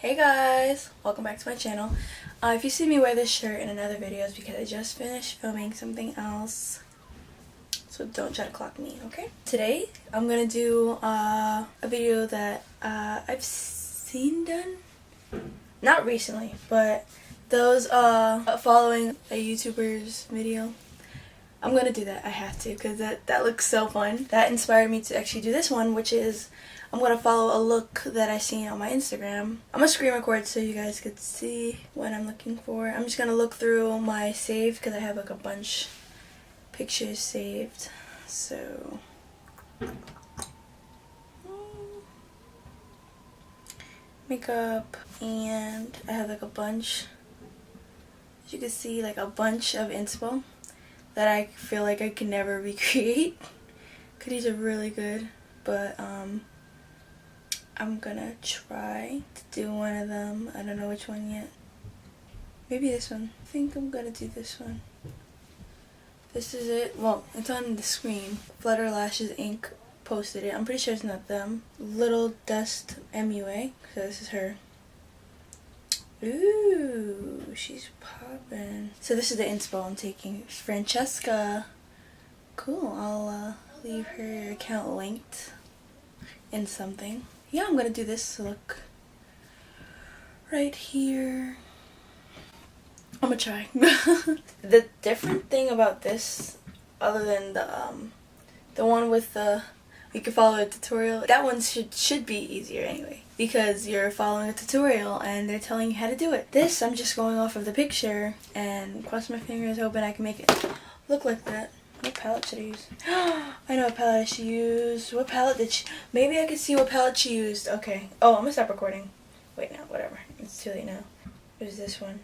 Hey guys, welcome back to my channel. If you see me wear this shirt in another video, it's because I just finished filming something else, so don't try to clock me, okay? Today I'm gonna do a video that I've seen done, not recently, but those following a YouTuber's video. I'm gonna do that. I have to, because that looks so fun. That inspired me to actually do this one, which is I'm gonna follow a look that I seen on my Instagram. I'm gonna screen record so you guys could see what I'm looking for. I'm just gonna look through my save because I have like a bunch pictures saved. So makeup, and I have like a bunch, as you can see, like a bunch of inspo that I feel like I can never recreate because these are really good, but I'm gonna try to do one of them. I don't know which one yet. Maybe this one. I think I'm gonna do this one. This is it. Well, it's on the screen. Flutter Lashes Inc. posted it. I'm pretty sure it's not them. Little Dust MUA. So this is her. Ooh, she's poppin'. So this is the inspo I'm taking. Francesca. Cool. I'll leave her account linked in something. Yeah, I'm gonna do this look right here. I'm gonna try. The different thing about this, other than the one with the you can follow a tutorial, that one should be easier anyway, because you're following a tutorial and they're telling you how to do it. This, I'm just going off of the picture and cross my fingers, hoping I can make it look like that. What palette should I use? I know what palette I should use. What palette did she... Maybe I could see what palette she used. Okay. Oh, I'm gonna stop recording. Wait, no, whatever. It's too late now. There's this one.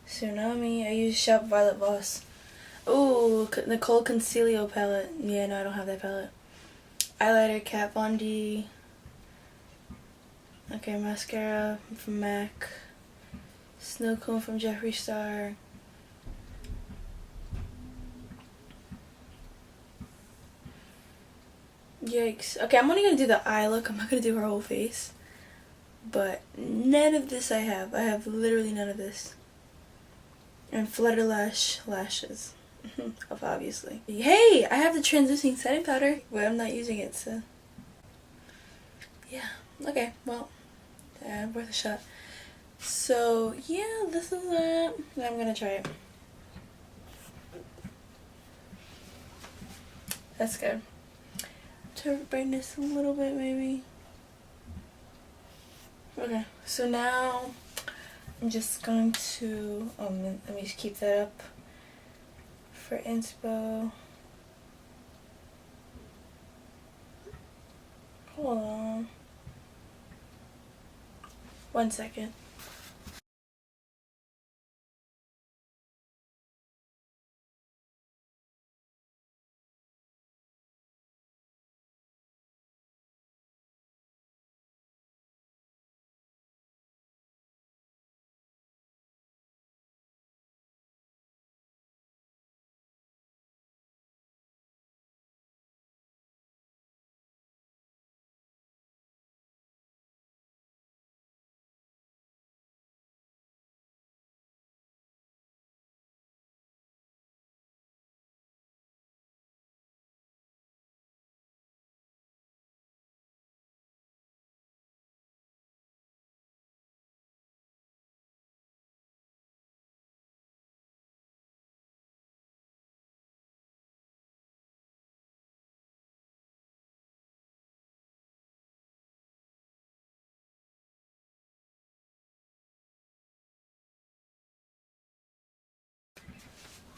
Tsunami. I used Shop Violet Voss. Ooh, Nicole Concilio palette. Yeah, no, I don't have that palette. Eyeliner, Kat Von D. Okay, mascara from MAC. Snow Cone from Jeffree Star. Yikes. Okay, I'm only gonna do the eye look. I'm not gonna do her whole face. But none of this I have. I have literally none of this. And Flutter lashes. Obviously. Hey! I have the transitioning setting powder, but I'm not using it, so. Yeah. Okay, well. Worth a shot. So, yeah, this is it. I'm gonna try it. That's good. Turn brightness a little bit, maybe. Okay, so now I'm just going to let me just keep that up for inspo. Hold on 1 second.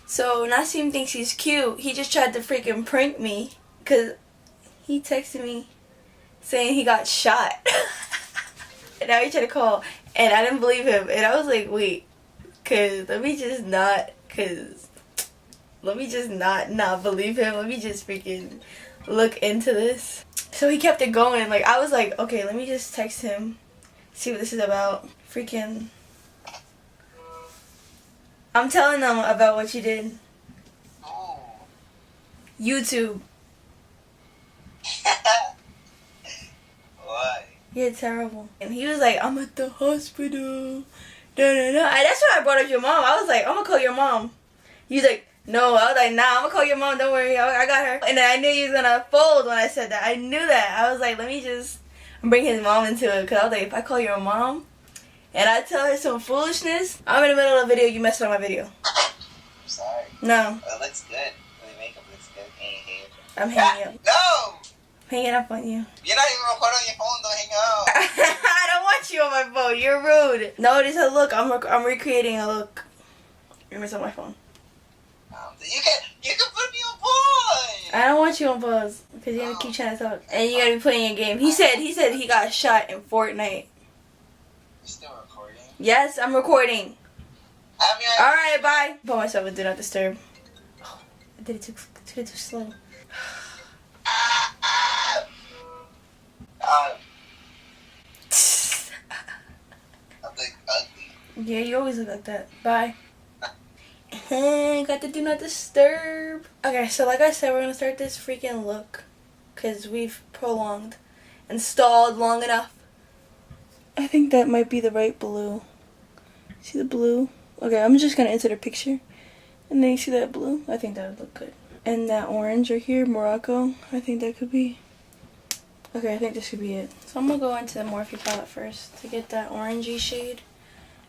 So Nassim thinks he's cute. He just tried to freaking prank me because he texted me saying he got shot. And now he tried to call, and I didn't believe him. And I was like, wait, let me just not believe him. Let me just freaking look into this. So he kept it going. Like, I was like, okay, let me just text him, see what this is about. Freaking, I'm telling them about what you did. Oh. YouTube. Why? You're terrible. And he was like, I'm at the hospital. Da, da, da. That's why I brought up your mom. I was like, I'm gonna call your mom. He's like, no. I was like, nah, I'm gonna call your mom. Don't worry, I got her. And then I knew he was gonna fold when I said that. I knew that. I was like, let me just bring his mom into it. Because I was like, if I call your mom and I tell her some foolishness, I'm in the middle of a video, you messed up my video. I'm sorry. No. Well, it looks good. The makeup looks good. I'm hanging up. No! Hanging up on you. You're not even recording on your phone, don't hang up. I don't want you on my phone. You're rude. No, this is a look. I'm recreating a look. It's on my phone. You can put me on pause. I don't want you on pause because you're gonna keep trying to talk, and you gotta be playing a game. He said he got shot in Fortnite. You're still recording? Yes, I'm recording. I mean, all right, bye. Put myself in do not disturb. Oh, I did it too slow. I look ugly. Yeah, you always look like that. Bye. Got to do not disturb. Okay, so like I said, we're gonna start this freaking look because we've prolonged and stalled long enough. I think that might be the right blue. See the blue? Okay, I'm just gonna insert a picture, and then you see that blue. I think that would look good. And that orange right here, Morocco. I think that could be. Okay, I think this could be it. So I'm gonna go into the Morphe palette first to get that orangey shade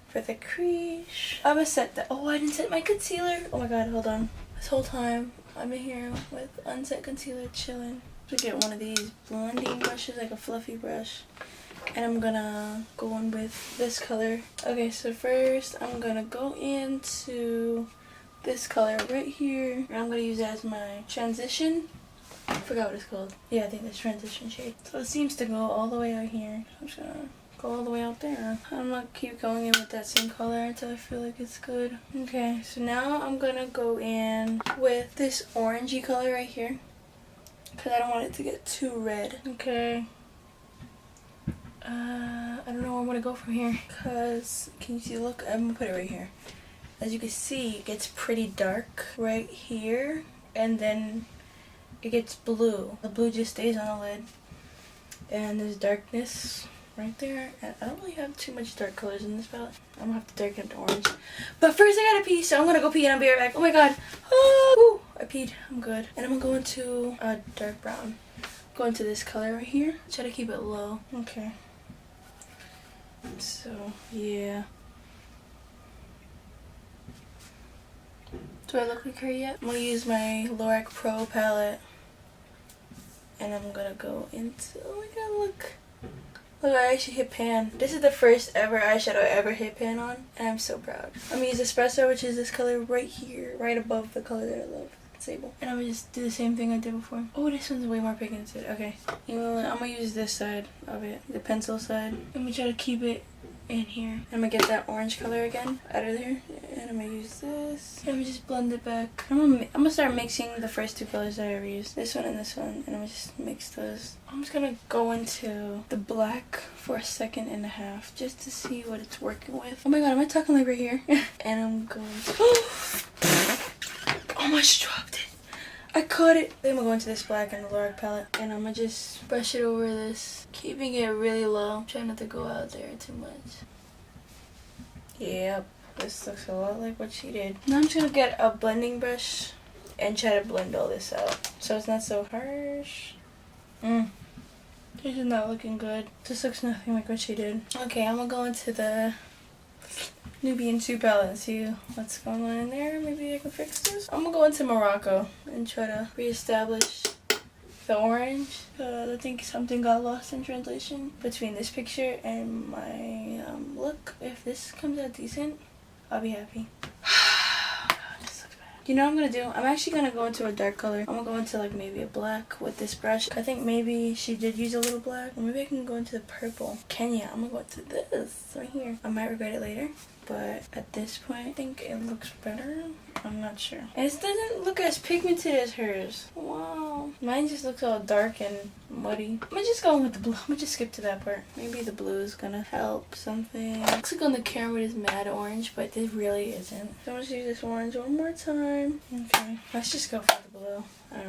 for the crease. I'm gonna set that. Oh, I didn't set my concealer. Oh my god, hold on. This whole time I've been here with unset concealer chilling. To get one of these blending brushes, like a fluffy brush, and I'm gonna go in with this color. Okay, so first I'm gonna go into this color right here, and I'm gonna use it as my transition. I forgot what it's called. Yeah, I think that's transition shade. So it seems to go all the way out here. I'm just gonna go all the way out there. I'm gonna keep going in with that same color until I feel like it's good. Okay, so now I'm gonna go in with this orangey color right here because I don't want it to get too red. Okay. I don't know where I'm gonna go from here because can you see? Look, I'm gonna put it right here. As you can see, it gets pretty dark right here, and then it gets blue. The blue just stays on the lid, and there's darkness right there. And I don't really have too much dark colors in this palette. I'm gonna have to darken it to orange. But first I gotta pee, so I'm gonna go pee and I'll be right back. Oh my god. Oh, I peed. I'm good. And I'm gonna go into a dark brown. Go into this color right here. Try to keep it low. Okay. So, yeah. Do I look like her yet? I'm gonna use my Lorac Pro palette. And I'm gonna go into, oh my god, look. Look, I actually hit pan. This is the first ever eyeshadow I ever hit pan on, and I'm so proud. I'm gonna use Espresso, which is this color right here, right above the color that I love, Sable. And I'm gonna just do the same thing I did before. Oh, this one's way more pigmented. Okay, you know what? I'm gonna use this side of it, the pencil side. I'm gonna try to keep it in here. I'm gonna get that orange color again out of there, and I'm gonna use this. Let me just blend it back. I'm gonna start mixing the first two colors that I ever used, this one, and I'm gonna just mix those. I'm just gonna go into the black for a second and a half just to see what it's working with. Oh my god, am I talking like right here? And I'm going to almost dropped it. I caught it. Then I'm gonna go into this black and the Lorac palette, and I'm gonna just brush it over this, keeping it really low. Try not to go out there too much. Yep, this looks a lot like what she did. Now I'm just gonna get a blending brush and try to blend all this out so it's not so harsh. This is not looking good. This looks nothing like what she did. Okay, I'm gonna go into the Nubian 2 palette and see what's going on in there. Maybe I can fix this. I'm gonna go into Morocco and try to reestablish the orange. I think something got lost in translation between this picture and my look. If this comes out decent, I'll be happy. You know what I'm gonna do? I'm actually gonna go into a dark color. I'm gonna go into like maybe a black with this brush. I think maybe she did use a little black. Or maybe I can go into the purple. Kenya, I'm gonna go into this right here. I might regret it later, but at this point, I think it looks better. I'm not sure. And it doesn't look as pigmented as hers. Wow. Mine just looks all dark and muddy. I'm gonna just go with the blue. I'm gonna just skip to that part. Maybe the blue is gonna help something. Looks like on the camera it is mad orange, but it really isn't. So I'm gonna use this orange one more time. Okay. Let's just go for the blue. though. I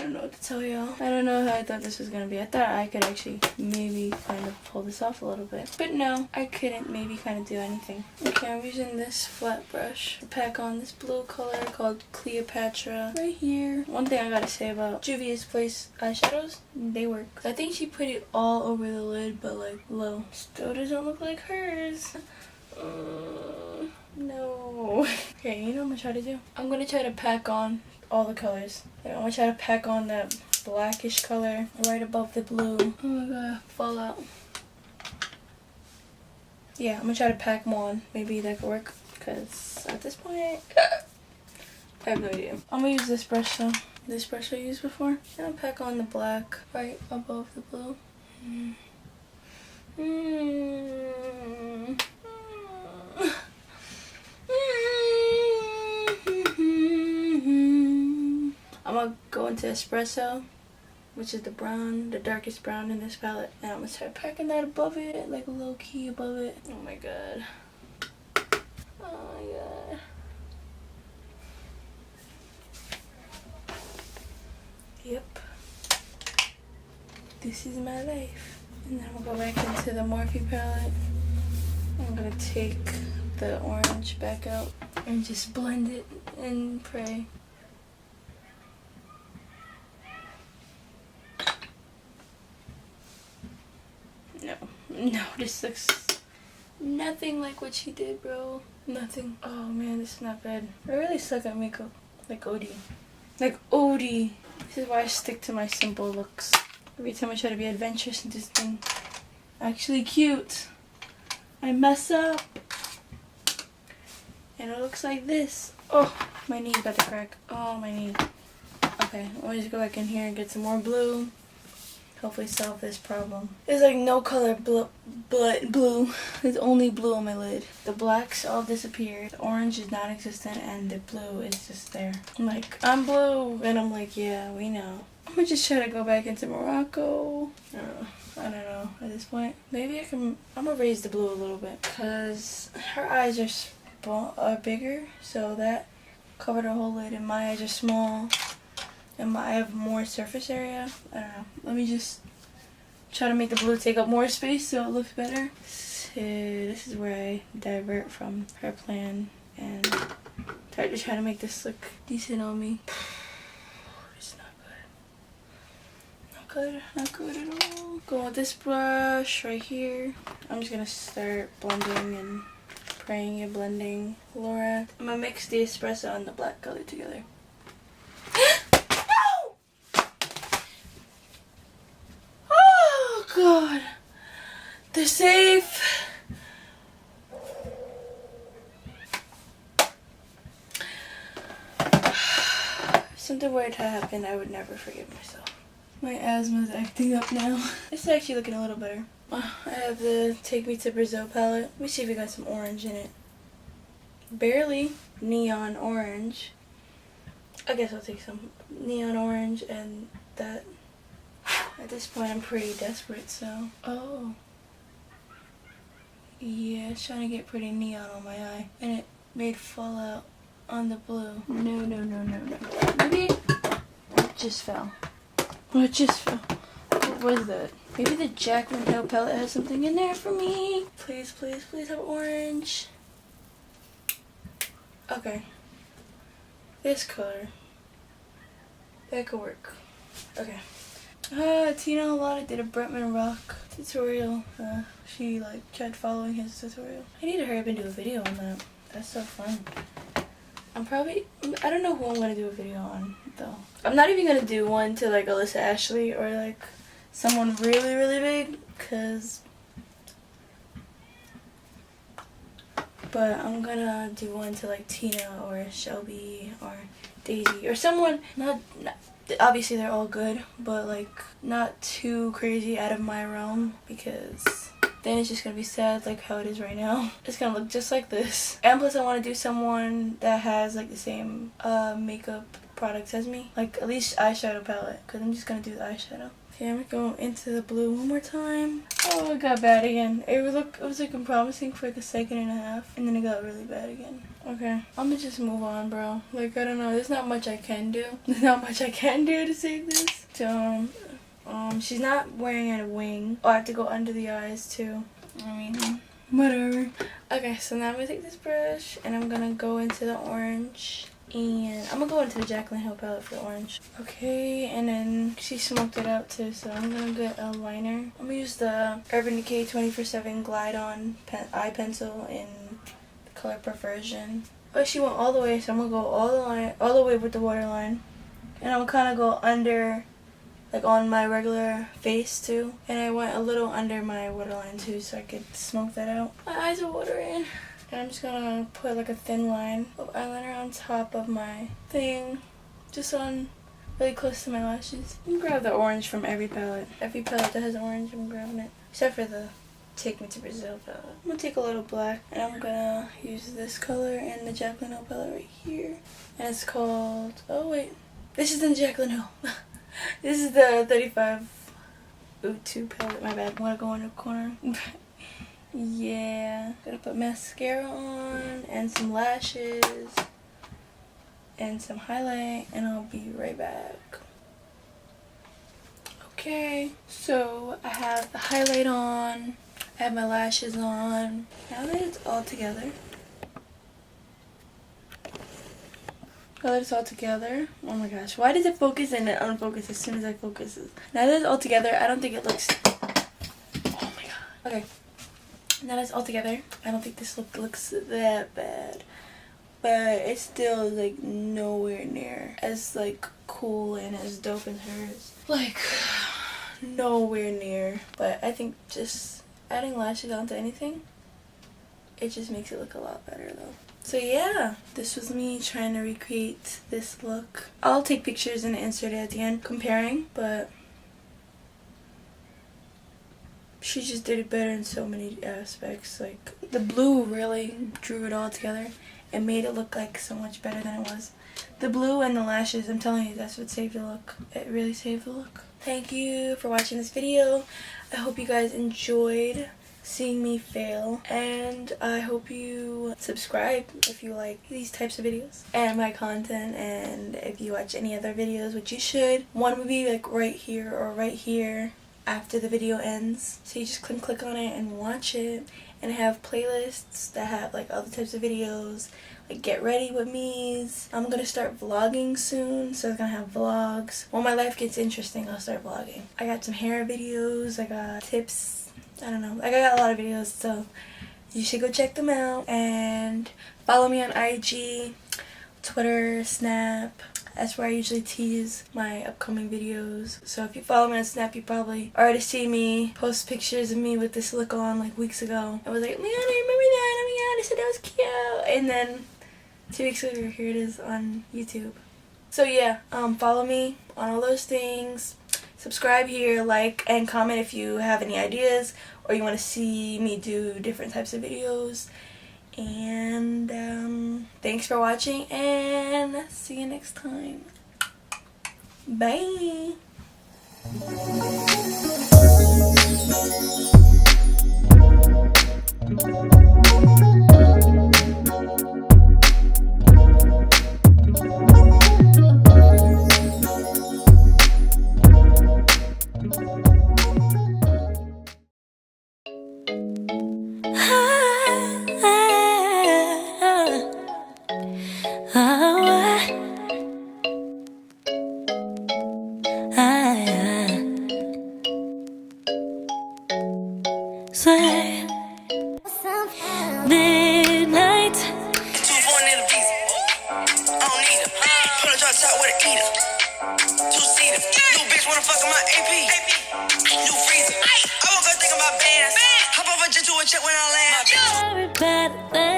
don't know what to tell y'all. I don't know how I thought this was gonna be. I thought I could actually maybe kind of pull this off a little bit. But no, I couldn't maybe kind of do anything. Okay, I'm using this flat brush to pack on this blue color called Cleopatra right here. One thing I gotta say about Juvia's Place eyeshadows, they work. I think she put it all over the lid, but like low. Still doesn't look like hers. No. Okay, you know what I'm gonna try to do? I'm gonna try to pack on all the colors. I'm gonna try to pack on that blackish color right above the blue. Oh my god, fallout. Yeah, I'm gonna try to pack them on. Maybe that could work, because at this point, I have no idea. I'm gonna use this brush though. This brush I used before. And I'll pack on the black right above the blue. I'm gonna go into espresso, which is the brown, the darkest brown in this palette, and I'm gonna start packing that above it, like low key above it. Oh my god. Oh my god. Yep. This is my life. And then I'm gonna go back into the Morphe palette. I'm gonna take the orange back out and just blend it and pray. No, this looks nothing like what she did, bro. Nothing. Oh man, this is not bad. I really suck at makeup. Like Odie. Like Odie. This is why I stick to my simple looks. Every time I try to be adventurous and do something actually cute, I mess up. And it looks like this. Oh, my knee's about to crack. Oh, my knee. Okay, I'll just go back in here and get some more blue. Hopefully solve this problem. There's like no color blue. There's only blue on my lid. The blacks all disappeared. The orange is non-existent and the blue is just there. I'm like, I'm blue. And I'm like, yeah, we know. I'm gonna just try to go back into Morocco. I don't know at this point. Maybe I'm gonna raise the blue a little bit. Because her eyes are bigger. So that covered her whole lid and my eyes are small. And I have more surface area. I don't know. Let me just try to make the blue take up more space so it looks better. So this is where I divert from her plan and try to make this look decent on me. It's not good. Not good at all. Go with this brush right here. I'm just gonna start blending and praying and blending. Laura, I'm gonna mix the espresso and the black color together. God, they're safe. If something were to happen, I would never forgive myself. My asthma's acting up now. It's actually looking a little better. I have the Take Me to Brazil palette. Let me see if we got some orange in it. Barely neon orange. I guess I'll take some neon orange and that. At this point, I'm pretty desperate, so... Oh. Yeah, it's trying to get pretty neon on my eye. And it made fallout on the blue. No. Maybe it just fell. Oh, it just fell. What was that? Maybe the Jaclyn Hill palette has something in there for me. Please, please, please have orange. Okay. This color. That could work. Okay. Tina Mcloyd did a Bretman Rock tutorial. She like tried following his tutorial. I need to hurry up and do a video on that. That's so fun. I don't know who I'm gonna do a video on though. I'm not even gonna do one to like Alyssa Ashley or like someone really, really big, but I'm gonna do one to like Tina or Shelby or Daisy or someone not obviously they're all good, but like not too crazy out of my realm, because then it's just gonna be sad like how it is right now. It's gonna look just like this. And plus I want to do someone that has like the same makeup products as me, like at least eyeshadow palette, because I'm just gonna do the eyeshadow. Okay, I'm gonna go into the blue one more time. Oh, it got bad again. It was looking promising for the second and a half, and then it got really bad again. Okay, I'm gonna just move on, bro. Like, I don't know. There's not much I can do. There's not much I can do to save this. So, she's not wearing a wing. Oh, I have to go under the eyes too. I mean, whatever. Okay, so now I'm gonna take this brush and I'm gonna go into the orange. And I'm gonna go into the Jaclyn Hill palette for the orange. Okay, and then she smoked it out too, so I'm gonna get a liner. I'm gonna use the Urban Decay 24/7 Glide On eye pencil in the color Perversion. Oh, she went all the way, so I'm gonna go all the way with the waterline. And I'm gonna kind of go under, like on my regular face too. And I went a little under my waterline too, so I could smoke that out. My eyes are watering. And I'm just gonna put like a thin line of eyeliner on top of my thing, just on really close to my lashes. I'm gonna grab the orange from every palette. Every palette that has orange, I'm grabbing it. Except for the Take Me to Brazil palette. I'm gonna take a little black and I'm gonna use this color in the Jaclyn Hill palette right here. And it's called, oh wait, this is in Jaclyn Hill. This is the 3502 palette, my bad. I wanna go in the corner. Yeah, gonna put mascara on and some lashes and some highlight, and I'll be right back. Okay, so I have the highlight on, I have my lashes on. Now that it's all together, oh my gosh, why does it focus and then unfocus as soon as I focus it? Now that it's all together, I don't think it looks, oh my god, okay. Now that it's all together, I don't think this look looks that bad, but it's still like nowhere near as like cool and as dope as hers. Like nowhere near. But I think just adding lashes onto anything, it just makes it look a lot better though. So yeah, this was me trying to recreate this look. I'll take pictures and insert it at the end comparing, but she just did it better in so many aspects. Like the blue really drew it all together and made it look like so much better than it was. The blue and the lashes, I'm telling you, that's what saved the look. It really saved the look. Thank you for watching this video. I hope you guys enjoyed seeing me fail, and I hope you subscribe if you like these types of videos and my content, and if you watch any other videos, which you should. One would be like right here or right here after the video ends, so you just click on it and watch it. And I have playlists that have like other types of videos, like get ready with me's. I'm gonna start vlogging soon, so I'm gonna have vlogs. When my life gets interesting, I'll start vlogging. I got some hair videos, I got tips, I don't know, like I got a lot of videos, so you should go check them out. And follow me on IG, Twitter, Snap. That's where I usually tease my upcoming videos. So if you follow me on Snap, you probably already see me post pictures of me with this look on like weeks ago. I was like, Leon, I remember that. Oh my god, I said that was cute. And then 2 weeks later, here it is on YouTube. So yeah, follow me on all those things. Subscribe here, like, and comment if you have any ideas or you want to see me do different types of videos. And thanks for watching, and see you next time. Bye. Midnight. 2-4 in the visa. I don't need her. Pull a drop top with a eater. 2-seater. New bitch wanna fuck on my AP. New freezer. I woke up thinking about bands. Hop over jet to a check when I land.